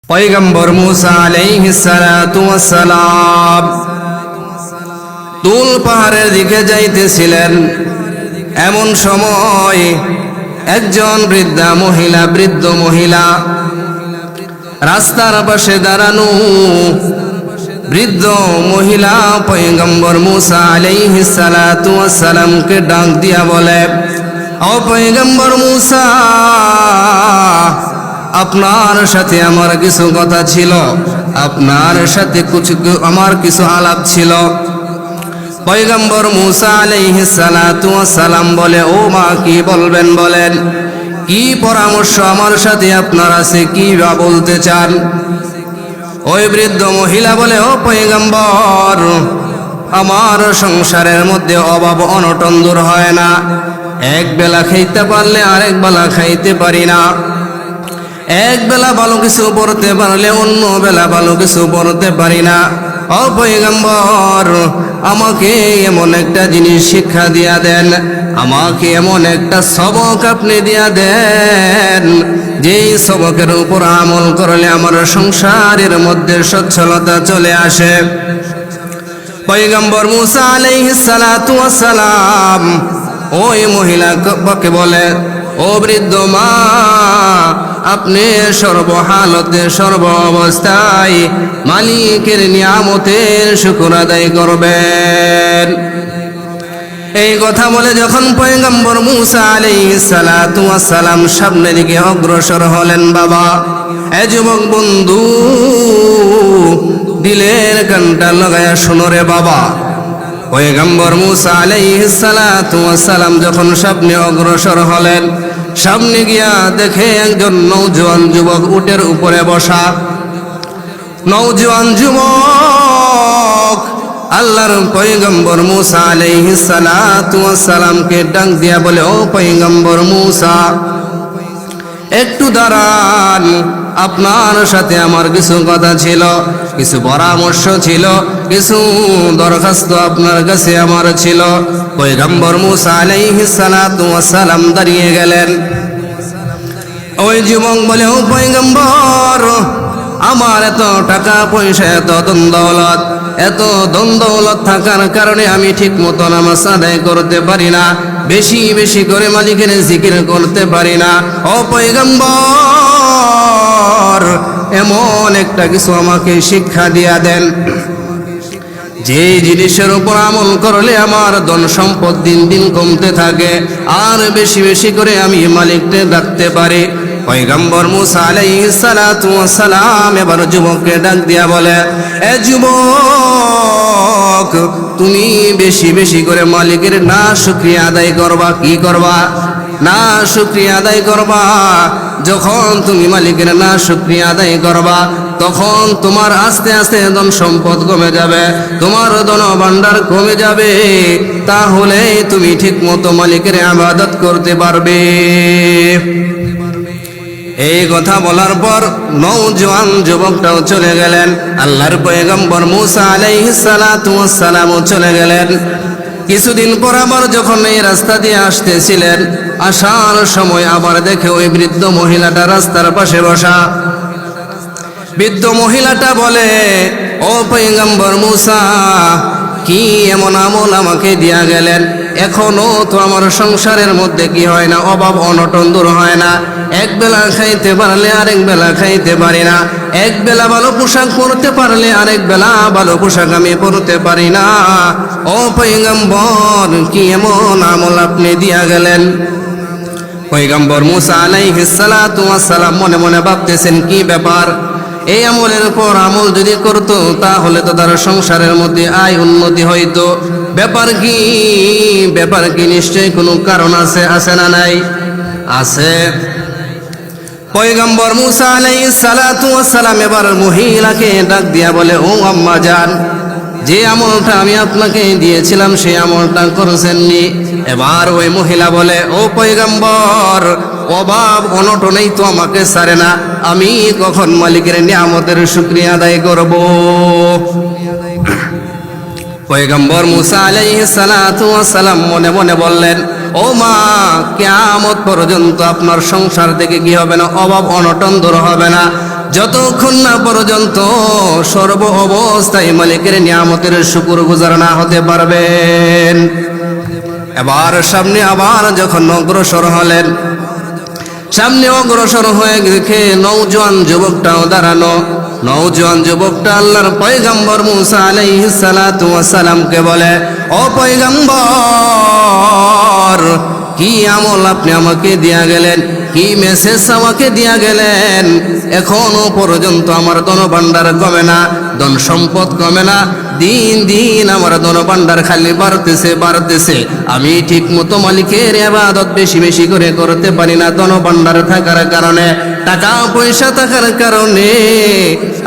পয়গম্বর মূসা আলাইহিস সালাতু ওয়াস সালাম তুল পাহাড়ের দিকে যাইতেছিলেন। এমন সময় একজন বৃদ্ধ মহিলা রাস্তার পাশে দাঁড়ানো। বৃদ্ধ মহিলা পয়গম্বর মূসা আলাইহিস সালাতু ওয়াস সালামকে ডাক দিয়া বলে, ও পয়গম্বর মূসা, আপনার সাথে আমার কিছু কথা ছিল, আপনার সাথে আমার কিছু আলাপ ছিল। পয়গম্বর মূসা আলাইহিস সালাতু ওয়াস সালাম বলে, ও মা, কি বলবেন বলেন, কি পরামর্শ আমার সাথে আপনার আছে, কি বা বলতে চান? ওই বৃদ্ধ মহিলা বলে, ও পয়গম্বর, আমার সংসারের মধ্যে অভাব অনটন দূর হয় না। এক বেলা খাইতে পারলে আরেক বেলা খাইতে পারি না। এক বেলা ভালো কিছু পড়তে পারলে অন্য বেলা ভালো কিছু পড়তে পারি না। ও পয়গম্বর, আমাকে এমন একটা জিনিস শিক্ষা দিয়া দেন, আমাকে এমন একটা সবক আপনি দিয়া দেন, যেই সবকের উপর আমল করলে আমার সংসারের মধ্যে সচ্ছলতা চলে আসে। পয়গম্বর মূসা আলাইহিস সালাতু ওয়াস সালাম ওই মহিলাকে বলে, ও বৃদ্ধ মা, আপনি সর্বহালতে সর্ব অবস্থায় মালিকের নিয়ামতের শুকর আদায় করবেন। এই কথা বলে যখন পয়গম্বর মূসা আলাইহিস সালাতু ওয়াস সালাম সামনের দিকে অগ্রসর হলেন, বাবা, এ যুবক বন্ধু, দিলের কানটা লাগায়া শুনো রে বাবা। পয়গম্বর মূসা আলাইহিস সালাতু ওয়াস সালাম যখন সামনে অগ্রসর হলেন, সামনে গিয়া দেখে একজন নওজোয়ান যুবক উটের উপরে বসা। নওজোয়ান যুবক আল্লাহর পয়গম্বর মূসা আলাইহিস সালাতু ওয়াস সালামকে ডাক দিয়া বলে, ও পয়গম্বর মূসা, একটু দাঁড়ান, আপনার সাথে আমার কিছু কথা ছিল, কিছু পরামর্শ ছিল, কিছু দরখাস্ত আপনার কাছে আমার ছিল। পয়গম্বর মূসা আলাইহিস সালাতু ওয়াস সালাম দাঁড়িয়ে গেলেন। ওই যুবক বলে, ও পয়গম্বর, আমার এত টাকা পয়সা, এত দৌলত থাকার কারণে আমি ঠিক মতো নামাজ আদায় করতে পারি না, বেশি বেশি করে মালিকের জিকির করতে পারি না। ও পয়গম্বর, এমন একটা কিছু আমাকে শিক্ষা দিয়া দেন, যে জিনিসের উপর আমল করলে আমার ধন সম্পদ দিন দিন কমতে থাকে, আর বেশি বেশি করে আমি মালিককে ডাকতে পারি। পয়গম্বর মূসা আলাইহিস সালাতু ওয়াস সালাম এবার যুবককে ডাক দিয়া বলে, এ যুবক, তুমি বেশি বেশি করে মালিকের না শুকরিয়া আদায় করবা। কি করবা? না শুকরিয়া আদায় করবা। যখন তুমি মালিকের না শুকরিয়া আদায় করবা, তখন তোমার আস্তে আস্তে ধন সম্পদ কমে যাবে, তোমার ধন ভান্ডার কমে যাবে, তাহলে তুমি ঠিক মতো মালিকের ইবাদত করতে পারবে। এই কথা বলার পর নওজোয়ান যুবকটাও চলে গেলেন। আল্লাহর পয়গম্বর মূসা আলাইহিস সালাতু ওয়াস সালামও চলে গেলেন। কিছুদিন পর আবার যখন এই রাস্তা দিয়ে আসতেছিলেন, আসার সময় আবার দেখে ওই বৃদ্ধ মহিলাটা রাস্তার পাশে বসা। বৃদ্ধ মহিলাটা বলে, ও পয়গম্বর মূসা, কি এমন আমল আমাকে দিয়া গেলেন, এখনো তো আমার সংসারের মধ্যে কি হয় না, অভাব অনটন দূর হয় না। এক বেলা খাইতে পারলে আরেক বেলা খাইতে পারি না, এক বেলা ভালো পোশাক পরতে পারলে আরেক বেলা ভালো পোশাক আমি পরতে পারি না। ও পয়গম্বর, কি এমন আমল আপনি দিয়া গেলেন? পয়গম্বর মূসা আলাইহিস সালাতু ওয়াস সালাম মনে মনে ভাবতেছেন, কি ব্যাপার, এই আমলের উপর আমল যদি করতো তাহলে তো তার সংসারের মধ্যে আয় উন্নতি হইতো। ব্যাপার কি নিশ্চয়ই কোনো কারণ আছে না নাই? আছে। পয়গম্বর মূসা আলাইহিস সালাতু ওয়াস সালাম এবার মহিলাকে ডাক দিয়া বলে, ও আম্মা জান, যে আমলটা আমি আপনাকে দিয়েছিলাম সেই আমলটা করেছেননি? এবার ওই মহিলা বলে, ও পয়গম্বর, অভাব অনটনেই তো আমাকে ছাড়ে না, আমি কখন মালিকের নিয়ামতের শুকরিয়া আদায় করব? পয়গম্বর মূসা আলাইহিস সালাতু ওয়াস সালাম মনে মনে বললেন, ও মা, কিয়ামত পর্যন্ত আপনার সংসার থেকে কি হবে না, অভাব অনটন দূর হবে না, যতক্ষণ না পর্যন্ত সর্ব অবস্থায় মালিকের নিয়ামতের শুকরগুজার না হতে পারবেন। এবার সামনে আবার যখন অগ্রসর হলেন, সামনে অগ্রসর হয়ে দেখে নওজোয়ান যুবকটাও দাঁড়ানো। নওজোয়ান যুবকটা আল্লাহর পয়গম্বর মুসা আলাইহিস সালাতু ওয়াস সালামকে বলে, ও পয়গম্বর, কি আমল আপনি আমাকে দিয়া গেলেন, কি মেসেজ আমাকে দিয়া গেলেন? এখনো পর্যন্ত আমার ধনভাণ্ডার কমে না, ধন সম্পদ কমে না, দিন দিন আমার ধনভাণ্ডার খালি বাড়তেছে। আমি ঠিক মতো মালিকের ইবাদত বেশি বেশি করে করতে পারি না। ধনভাণ্ডার থাকার কারণে, টাকা পয়সা থাকার কারণে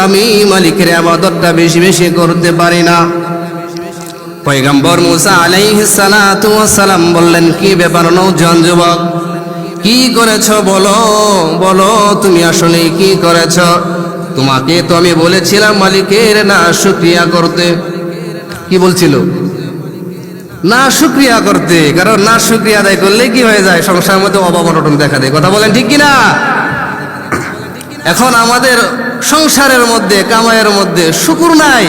আমি মালিকের ইবাদতটা বেশি বেশি করতে পারি না। পয়গম্বর মুসা আলাইহিস সালাতু ওয়াস সালাম বললেন, কি ব্যাপার নওজোয়ান যুবক, কি করেছ বলো, বলো তুমি আসলে কি করেছ? তোমাকে তো আমি বলেছিলাম মালিকের না শুকরিয়া করতে। কি বলছিল? না শুকরিয়া করতে। কারণ না শুকরিয়া আদায় করলে কি হয়ে যায়? সংসারের মধ্যে অভাব অনটন দেখা দেয়। কথা বলেন ঠিক কিনা? এখন আমাদের সংসারের মধ্যে, কামাইয়ের মধ্যে শুকুর নাই।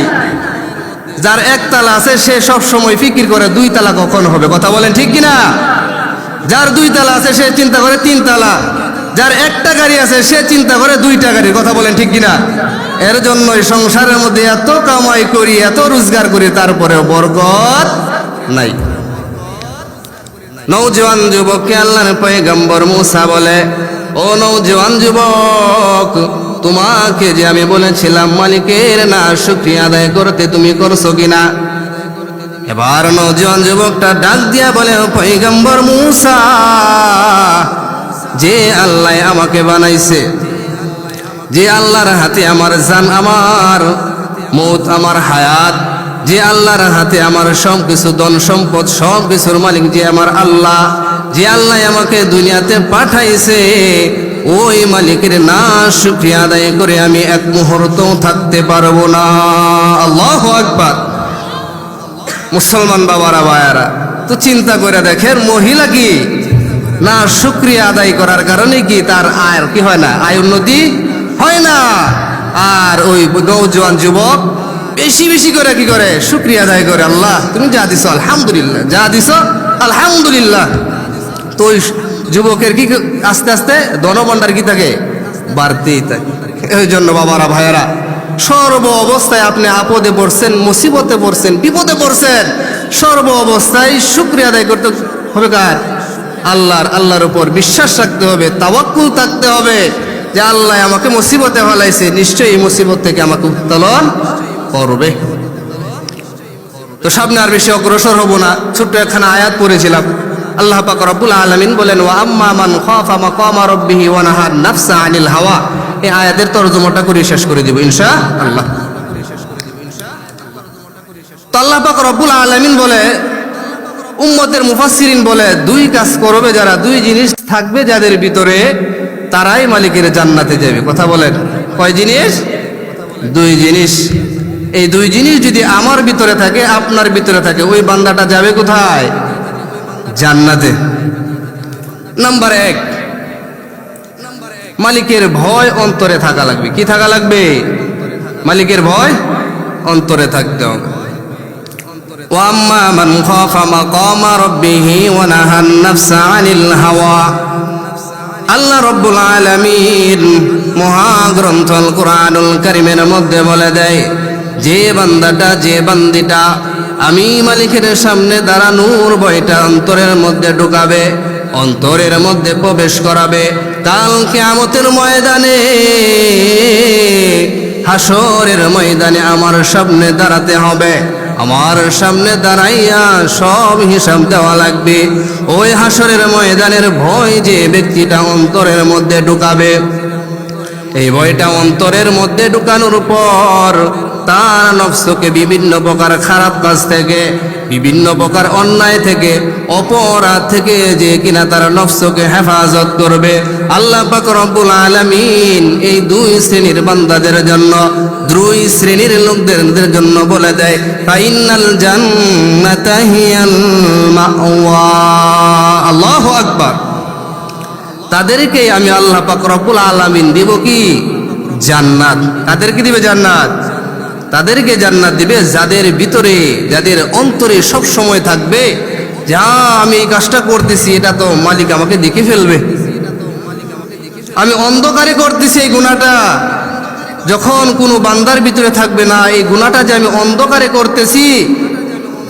যার একতলা আছে সে সব সময় ফিকির করে 2 তালা কখন হবে। কথা বলেন ঠিক কিনা? যার 2 তালা আছে সে চিন্তা করে 3 তালা, যার একটা গাড়ি আছে সে চিন্তা করে 2টা গাড়ি। কথা বলেন ঠিক কিনা? এর জন্যই সংসারের মধ্যে এত কামাই করি, এত রোজগার করি, তারপরেও বরকত নাই। নওজোয়ান যুবককে আল্লাহর পয়গম্বর মুসা বলে, ও নওজোয়ান যুবক, তোমাকে যে আমি বলেছিলাম মালিকের না শুকরিয়া আদায় করতে, তুমি করছো কিনা? এবার নওজোয়ান যুবকটা ডাক দিয়া বলে, ও পয়গম্বর মুসা, যে আল্লাহ আমাকে বানাইছে, যে আল্লাহর হাতে আমার জান, আমার মৌত, আমার হায়াত, যে আল্লাহর হাতে আমার সব কিছু ধন সম্পদ, সব কিছুর মালিক যে আমার আল্লাহ, যে আল্লাহ আমাকে দুনিয়াতে পাঠাইছে, ওই মালিকের না শুকরিয়া আদায় করে আমি এক মুহূর্ত থাকতে পারবো না। আল্লাহু আকবার। মুসলমান বাবারা ভাইয়ারা, তো চিন্তা করে দেখেন, মহিলা কি না শুকরিয়া আদায় করার কারণে কি তার আয়ের কি হয় না, আয় উন্নতি হয় না। আর ওই নওজোয়ান যুবক বেশি বেশি করে কি করে? শুকরিয়া আদায় করে, আল্লাহ তুমি যা দিছো আলহামদুলিল্লাহ, যা দিছো আলহামদুলিল্লাহ। তো ওই যুবকের কি আস্তে আস্তে ধনভাণ্ডার কি থাকে? বাড়তেই থাকে। এই জন্য বাবারা ভাইয়ারা, সর্ব অবস্থায় আপনি আপদে পড়ছেন, মুসিবতে পড়ছেন, বিপদে পড়ছেন, সর্ব অবস্থায় শুকরিয়া আদায় করতে হবে কার? আল্লাহর উপর বিশ্বাস রাখতে হবে, তাওয়াক্কুল থাকতে হবে যে আল্লাহ আমাকে মুসিবতে ফেলাইছে, নিশ্চয়ই এই মুসিবত থেকে আমাকে উত্তোলন করবে। তো সামনে আর বেশি অগ্রসর হব না, ছোট্ট একখানা আয়াত পড়েছিলাম। আল্লাহ পাক রব্বুল আলামিন বলেন, ওয়া আম্মা মান খাফা মাকামা রাব্বিহি ওয়া নাহা নাফসা আনিল হাওয়া। এই আয়াতের তরজমাটা করে শেষ করে দিব ইনশাআল্লাহ। তো আল্লাহ পাক রব্বুল আলামিন বলে, উম্মতের মুফাসসিরিন বলে, 2 কাজ করবে যারা, 2 জিনিস থাকবে যাদের ভিতরে, তারাই মালিকের জান্নাতে যাবে। কথা বলেন, কয় জিনিস? 2 জিনিস। এই 2 জিনিস যদি আমার ভিতরে থাকে, আপনার ভিতরে থাকে, ওই বান্দাটা যাবে কোথায়? জান্নাতে। নাম্বার 1, মালিকের ভয় অন্তরে থাকা লাগবে। কি থাকা লাগবে? মালিকের ভয় অন্তরে থাকতে হবে। ওয়াম্মা মান খাফা মাকামা রাব্বিহি ওয়া নাহান নাফসা আনিল হাওয়া। আল্লাহ রাব্বুল আলামিন মহাগ্রন্থ আল কুরআনুল কারীমের মধ্যে বলে দেয়, যে বান্দাটা, যে বান্দিটা আমি মালিকের সামনে দাঁড়ানোর ভয়টা অন্তরের মধ্যে ঢুকাবে, অন্তরের মধ্যে প্রবেশ করাবে, কাল কিয়ামতের ময়দানে, হাসরের ময়দানে আমার সামনে দাঁড়াতে হবে। আমার সামনে দাঁড়াইয়া সব হিসাব দেওয়া লাগবে। ওই হাসরের ময়দানের ভয় যে ব্যক্তিটা অন্তরের মধ্যে ঢুকাবে, এই ভয়টা অন্তরের মধ্যে ঢুকানোর পর তার নফসকে বিভিন্ন প্রকার খারাপ কাজ থেকে, বিভিন্ন প্রকার অন্যায় থেকে, অপরাধ থেকে যে কিনা তার নফসকে হেফাজত করবে। আল্লাহ পাক রব্বুল আলামিন এই 2 শ্রেণীর বান্দাদের জন্য, 2 শ্রেণীর লোকদের জন্য বলে দেয়, ফাইনাল জান্নাতা হিয়াল মাওয়া। আল্লাহু আকবার। তাদেরকে আমি আল্লাহ পাক রব্বুল আলামিন দিব কি? জান্নাত। কাদেরকে দিবে জান্নাত? তাদেরকে জান্নাত দিবে যাদের ভিতরে, যাদের অন্তরে সব সময় থাকবে যা আমি এই কাজটা করতেছি, এটা তো মালিক আমাকে দেখে ফেলবে, আমি অন্ধকারে করতেছি এই গুনাহটা। যখন কোনো বান্দার ভিতরে থাকবে না এই গুনাহটা যে আমি অন্ধকারে করতেছি,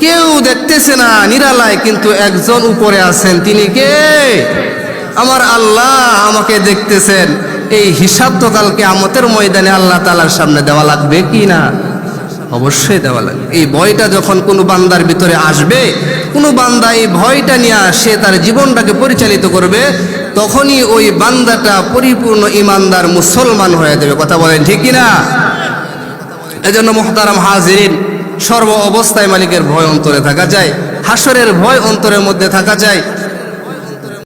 কেউ দেখতেছে না, নিরালায়, কিন্তু একজন উপরে আছেন, তিনি কে? আমার আল্লাহ আমাকে দেখতেছেন। এই হিসাব তো কালকে কিয়ামতের ময়দানে আল্লাহ তাআলার সামনে দেওয়া লাগবে কি না? অবশ্যই দেওয়া লাগবে। এই ভয়টা যখন কোনো বান্দার ভিতরে আসবে, কোনো বান্দা এই ভয়টা নিয়ে সে তার জীবনটাকে পরিচালিত করবে, তখনই ওই বান্দাটা পরিপূর্ণ ইমানদার মুসলমান হয়ে যাবে। কথা বলেন ঠিক কিনা? এজন্য মুহতারাম হাজিরিন, সর্ব অবস্থায় মালিকের ভয় অন্তরে থাকা চাই, হাসরের ভয় অন্তরের মধ্যে থাকা চাই।